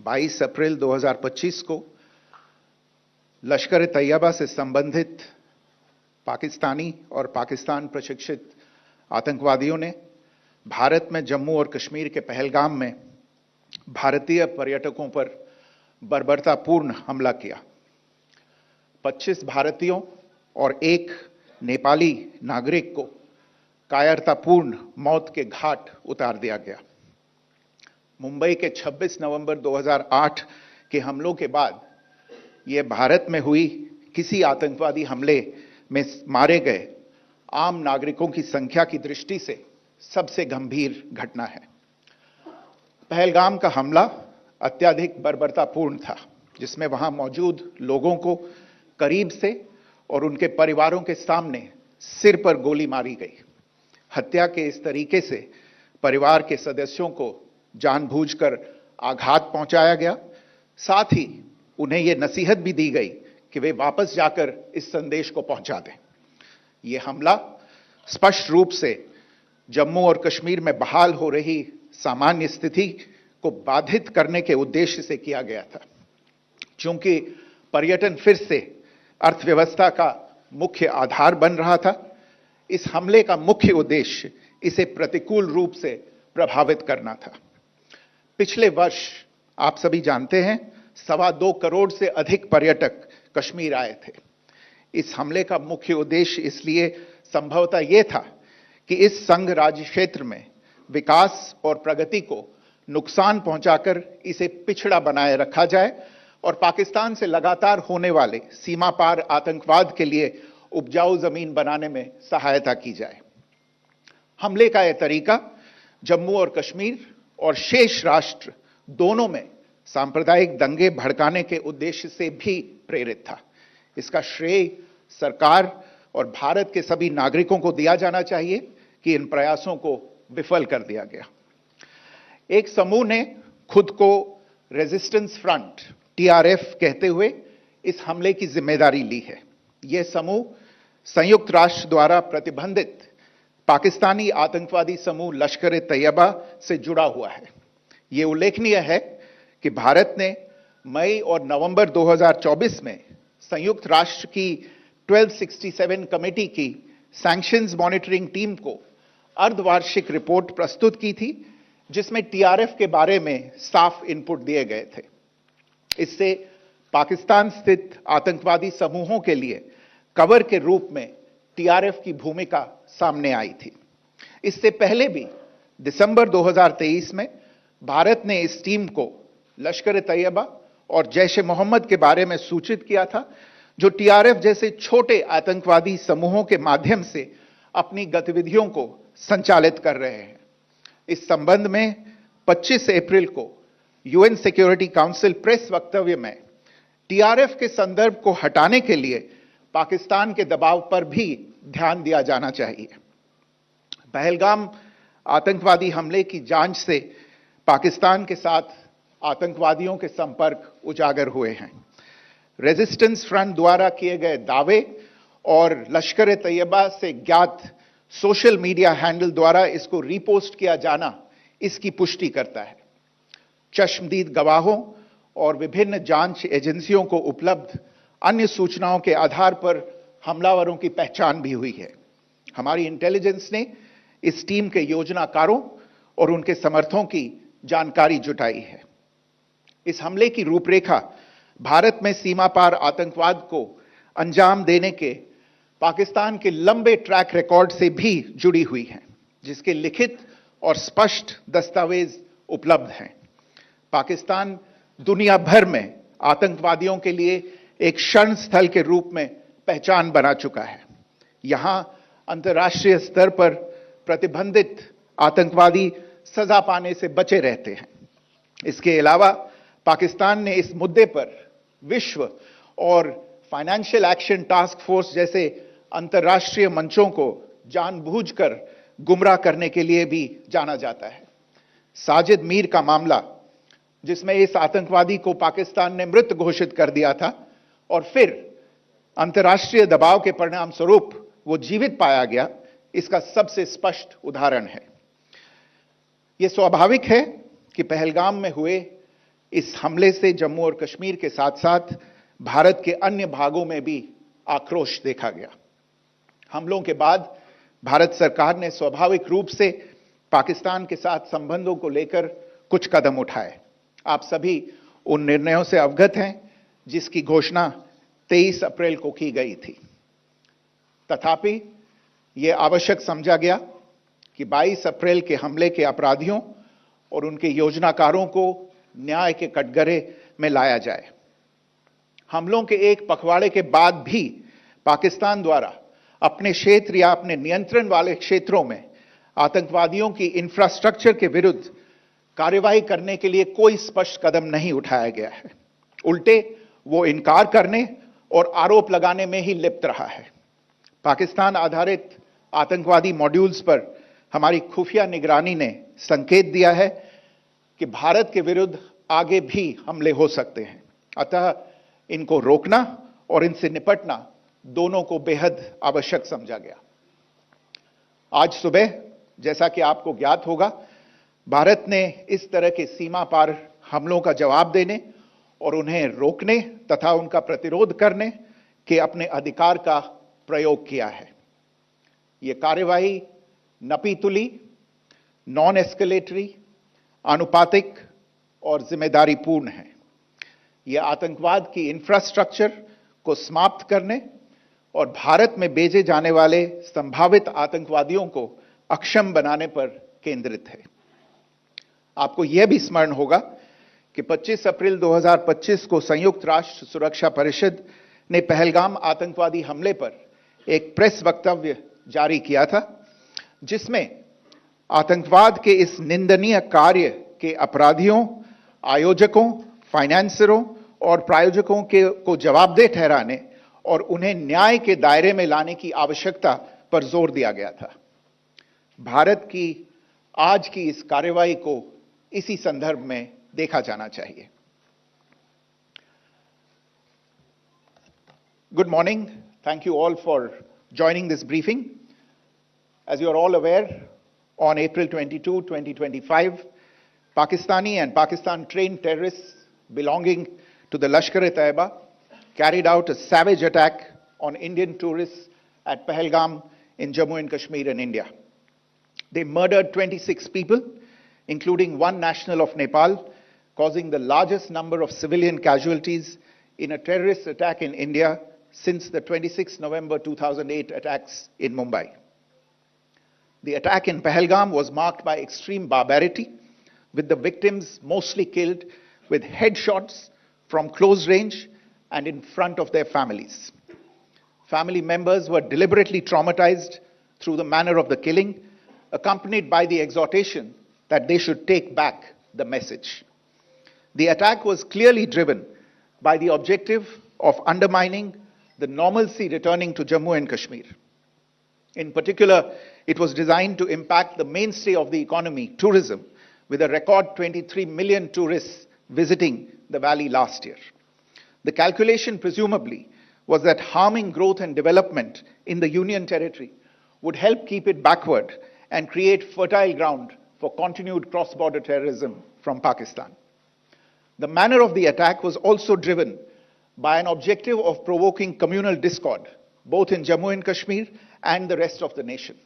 22 अप्रैल 2025 को लश्कर तैयबा से संबंधित पाकिस्तानी और पाकिस्तान प्रशिक्षित आतंकवादियों ने भारत में जम्मू और कश्मीर के पहलगाम में भारतीय पर्यटकों पर बर्बरतापूर्ण हमला किया। 25 भारतीयों और एक नेपाली नागरिक को कायरतापूर्ण मौत के घाट उतार दिया गया। मुंबई के 26 नवंबर 2008 के हमलों के बाद यह भारत में हुई किसी आतंकवादी हमले में मारे गए आम नागरिकों की संख्या की दृष्टि से सबसे गंभीर घटना है। पहलगाम का हमला अत्यधिक बर्बरतापूर्ण था, जिसमें वहां मौजूद लोगों को करीब से और उनके परिवारों के सामने सिर पर गोली मारी गई। हत्या के इस तरीके से परिवार के सदस्यों को जानबूझकर आघात पहुंचाया गया। साथ ही उन्हें यह नसीहत भी दी गई कि वे वापस जाकर इस संदेश को पहुंचा दें। यह हमला स्पष्ट रूप से जम्मू और कश्मीर में बहाल हो रही सामान्य स्थिति को बाधित करने के उद्देश्य से किया गया था। चूंकि पर्यटन फिर से अर्थव्यवस्था का मुख्य आधार बन रहा था, इस हमले का मुख्य उद्देश्य इसे प्रतिकूल रूप से प्रभावित करना था। पिछले वर्ष आप सभी जानते हैं 2.25 करोड़ से अधिक पर्यटक कश्मीर आए थे। इस हमले का मुख्य उद्देश्य इसलिए संभवतः यह था कि इस संघ राज्य क्षेत्र में विकास और प्रगति को नुकसान पहुंचाकर इसे पिछड़ा बनाए रखा जाए और पाकिस्तान से लगातार होने वाले सीमा पार आतंकवाद के लिए उपजाऊ जमीन बनाने में सहायता की जाए। हमले का यह तरीका जम्मू और कश्मीर और शेष राष्ट्र दोनों में सांप्रदायिक दंगे भड़काने के उद्देश्य से भी प्रेरित था। इसका श्रेय सरकार और भारत के सभी नागरिकों को दिया जाना चाहिए कि इन प्रयासों को विफल कर दिया गया। एक समूह ने खुद को रेजिस्टेंस फ्रंट टीआरएफ कहते हुए इस हमले की जिम्मेदारी ली है। यह समूह संयुक्त राष्ट्र द्वारा प्रतिबंधित पाकिस्तानी आतंकवादी समूह लश्कर तैयबा से जुड़ा हुआ है। यह उल्लेखनीय है कि भारत ने मई और नवंबर 2024 में संयुक्त राष्ट्र की 1267 कमेटी की सैंक्शंस मॉनिटरिंग टीम को अर्धवार्षिक रिपोर्ट प्रस्तुत की थी, जिसमें टीआरएफ के बारे में साफ इनपुट दिए गए थे। इससे पाकिस्तान स्थित आतंकवादी समूहों के लिए कवर के रूप में टीआरएफ की भूमिका सामने आई थी। इससे पहले भी दिसंबर 2023 में भारत ने इस टीम को लश्कर तैयबा और जैश ए मोहम्मद के बारे में सूचित किया था, जो टीआरएफ जैसे छोटे आतंकवादी समूहों के माध्यम से अपनी गतिविधियों को संचालित कर रहे हैं। इस संबंध में 25 अप्रैल को यूएन सिक्योरिटी काउंसिल प्रेस वक्तव्य में टीआरएफ के संदर्भ को हटाने के लिए पाकिस्तान के दबाव पर भी ध्यान दिया जाना चाहिए। पहलगाम आतंकवादी हमले की जांच से पाकिस्तान के साथ आतंकवादियों के संपर्क उजागर हुए हैं। रेजिस्टेंस फ्रंट द्वारा किए गए दावे और लश्कर तैयबा से ज्ञात सोशल मीडिया हैंडल द्वारा इसको रीपोस्ट किया जाना इसकी पुष्टि करता है। चश्मदीद गवाहों और विभिन्न जांच एजेंसियों को उपलब्ध अन्य सूचनाओं के आधार पर हमलावरों की पहचान भी हुई है। हमारी इंटेलिजेंस ने इस टीम के योजनाकारों और उनके समर्थकों की जानकारी जुटाई है। इस हमले की रूपरेखा भारत में सीमा पार आतंकवाद को अंजाम देने के पाकिस्तान के लंबे ट्रैक रिकॉर्ड से भी जुड़ी हुई है, जिसके लिखित और स्पष्ट दस्तावेज उपलब्ध हैं। पाकिस्तान दुनिया भर में आतंकवादियों के लिए एक शरण स्थल के रूप में पहचान बना चुका है। यहां अंतर्राष्ट्रीय स्तर पर प्रतिबंधित आतंकवादी सजा पाने से बचे रहते हैं। इसके अलावा पाकिस्तान ने इस मुद्दे पर विश्व और फाइनेंशियल एक्शन टास्क फोर्स जैसे अंतर्राष्ट्रीय मंचों को जानबूझकर गुमराह करने के लिए भी जाना जाता है। साजिद मीर का मामला, जिसमें इस आतंकवादी को पाकिस्तान ने मृत घोषित कर दिया था और फिर अंतर्राष्ट्रीय दबाव के परिणाम स्वरूप वो जीवित पाया गया, इसका सबसे स्पष्ट उदाहरण है। यह स्वाभाविक है कि पहलगाम में हुए इस हमले से जम्मू और कश्मीर के साथ साथ भारत के अन्य भागों में भी आक्रोश देखा गया। हमलों के बाद भारत सरकार ने स्वाभाविक रूप से पाकिस्तान के साथ संबंधों को लेकर कुछ कदम उठाए। आप सभी उन निर्णयों से अवगत हैं जिसकी घोषणा 23 अप्रैल को की गई थी। तथापि यह आवश्यक समझा गया कि 22 अप्रैल के हमले के अपराधियों और उनके योजनाकारों को न्याय के कटघरे में लाया जाए। हमलों के एक पखवाड़े के बाद भी पाकिस्तान द्वारा अपने क्षेत्र या अपने नियंत्रण वाले क्षेत्रों में आतंकवादियों की इंफ्रास्ट्रक्चर के विरुद्ध कार्रवाई करने के लिए कोई स्पष्ट कदम नहीं उठाया गया है। उल्टे वो इनकार करने और आरोप लगाने में ही लिप्त रहा है। पाकिस्तान आधारित आतंकवादी मॉड्यूल्स पर हमारी खुफिया निगरानी ने संकेत दिया है कि भारत के विरुद्ध आगे भी हमले हो सकते हैं। अतः इनको रोकना और इनसे निपटना दोनों को बेहद आवश्यक समझा गया। आज सुबह, जैसा कि आपको ज्ञात होगा, भारत ने इस तरह के सीमा पार हमलों का जवाब देने और उन्हें रोकने तथा उनका प्रतिरोध करने के अपने अधिकार का प्रयोग किया है। यह कार्यवाही नपीतुली, नॉन एस्केलेटरी, आनुपातिक और जिम्मेदारीपूर्ण है। यह आतंकवाद की इंफ्रास्ट्रक्चर को समाप्त करने और भारत में भेजे जाने वाले संभावित आतंकवादियों को अक्षम बनाने पर केंद्रित है। आपको यह भी स्मरण होगा कि 25 अप्रैल 2025 को संयुक्त राष्ट्र सुरक्षा परिषद ने पहलगाम आतंकवादी हमले पर एक प्रेस वक्तव्य जारी किया था, जिसमें आतंकवाद के इस निंदनीय कार्य के अपराधियों, आयोजकों, फाइनेंसरों और प्रायोजकों को जवाबदेह ठहराने और उन्हें न्याय के दायरे में लाने की आवश्यकता पर जोर दिया गया था। भारत की आज की इस कार्रवाई को इसी संदर्भ में देखा जाना चाहिए। Good morning. Thank you all for joining this briefing. As you are all aware, on April 22, 2025, Pakistani and Pakistan-trained terrorists belonging to the Lashkar-e-Taiba carried out a savage attack on Indian tourists at Pahalgam in Jammu and Kashmir in India. They murdered 26 people, including one national of Nepal, causing the largest number of civilian casualties in a terrorist attack in India since the 26 November 2008 attacks in Mumbai. The attack in Pahalgam was marked by extreme barbarity, with the victims mostly killed with headshots from close range and in front of their families. Family members were deliberately traumatized through the manner of the killing, accompanied by the exhortation that they should take back the message. The attack was clearly driven by the objective of undermining the normalcy returning to Jammu and Kashmir. In particular, it was designed to impact the mainstay of the economy, tourism, with a record 23 million tourists visiting the valley last year. The calculation, presumably, was that harming growth and development in the Union territory would help keep it backward and create fertile ground for continued cross-border terrorism from Pakistan. The manner of the attack was also driven by an objective of provoking communal discord, both in Jammu and Kashmir and the rest of the nation.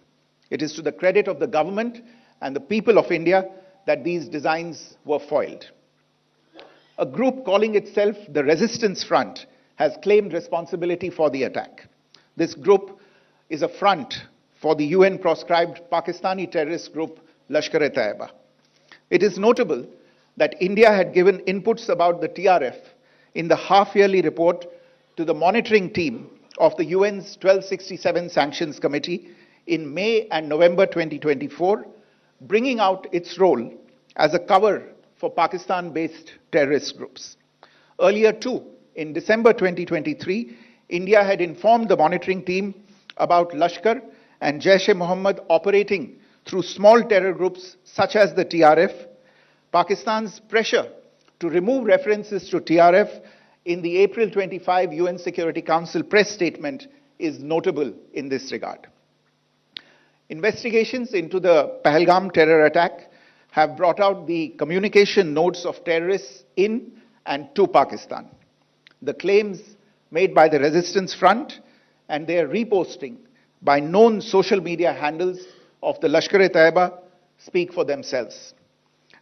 It is to the credit of the government and the people of India that these designs were foiled. A group calling itself the Resistance Front has claimed responsibility for the attack. This group is a front for the UN-proscribed Pakistani terrorist group Lashkar-e-Taiba. It is notable that India had given inputs about the TRF in the half-yearly report to the monitoring team of the UN's 1267 Sanctions Committee in May and November 2024, bringing out its role as a cover for Pakistan-based terrorist groups. Earlier too, in December 2023, India had informed the monitoring team about Lashkar and Jaish-e-Mohammed operating through small terror groups such as the TRF. Pakistan's pressure to remove references to TRF in the April 25 UN Security Council press statement is notable in this regard. Investigations into the Pahalgam terror attack have brought out the communication notes of terrorists in and to Pakistan, the claims made by the resistance front and their reposting by known social media handles of the Lashkar-e-Taiba speak for themselves.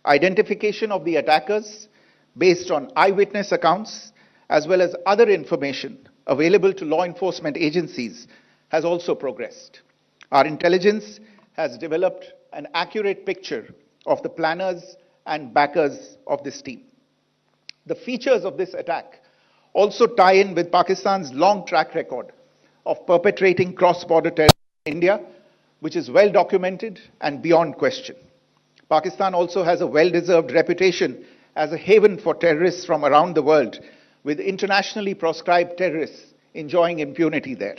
Identification of the attackers based on eyewitness accounts as well as other information available to law enforcement agencies has also progressed. Our intelligence has developed an accurate picture of the planners and backers of this team. The features of this attack also tie in with Pakistan's long track record of perpetrating cross-border terrorism in India, which is well documented and beyond question. Pakistan also has a well-deserved reputation as a haven for terrorists from around the world, with internationally proscribed terrorists enjoying impunity there.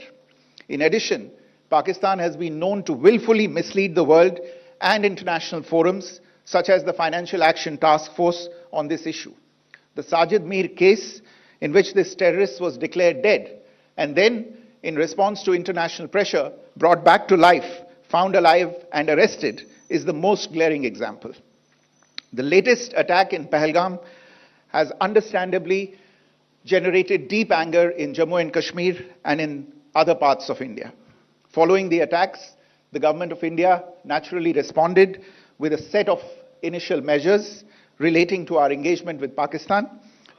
In addition, Pakistan has been known to willfully mislead the world and international forums, such as the Financial Action Task Force, on this issue. The Sajid Mir case, in which this terrorist was declared dead and then, in response to international pressure, brought back to life, found alive and arrested, is the most glaring example. The latest attack in Pahalgam has understandably generated deep anger in Jammu and Kashmir and in other parts of India. Following the attacks, the government of India naturally responded with a set of initial measures relating to our engagement with Pakistan.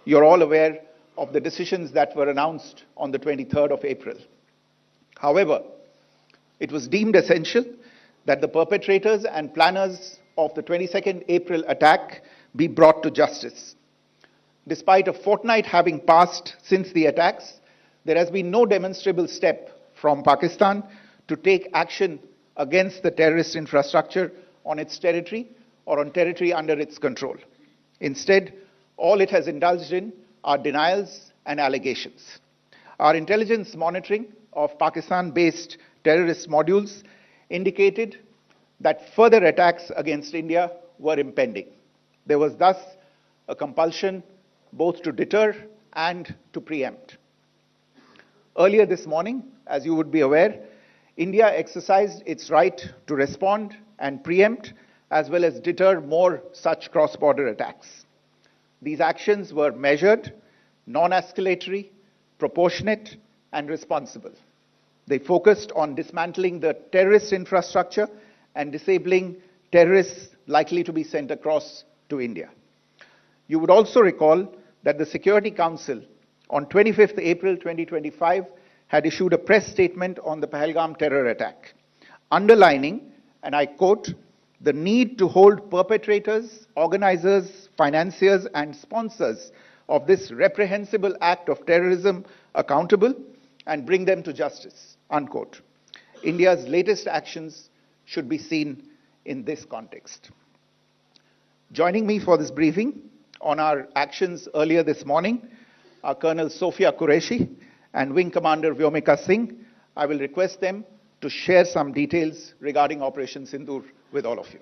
You're all aware of the decisions that were announced on the 23rd of April. However, it was deemed essential that the perpetrators and planners of the 22nd April attack be brought to justice. Despite a fortnight having passed since the attacks, there has been no demonstrable step from Pakistan to take action against the terrorist infrastructure on its territory or on territory under its control. Instead, all it has indulged in are denials and allegations. Our intelligence monitoring of Pakistan-based terrorist modules indicated that further attacks against India were impending. There was thus a compulsion both to deter and to preempt. Earlier this morning, as you would be aware, India exercised its right to respond and preempt as well as deter more such cross-border attacks. These actions were measured, non-escalatory, proportionate, and responsible. They focused on dismantling the terrorist infrastructure and disabling terrorists likely to be sent across to India. You would also recall that the Security Council on 25th April 2025 had issued a press statement on the Pahalgam terror attack, underlining, and I quote, the need to hold perpetrators, organizers, financiers, and sponsors of this reprehensible act of terrorism accountable and bring them to justice, unquote. India's latest actions should be seen in this context. Joining me for this briefing on our actions earlier this morning are Colonel Sophia Qureshi and Wing Commander Vyomika Singh. I will request them to share some details regarding Operation Sindoor with all of you.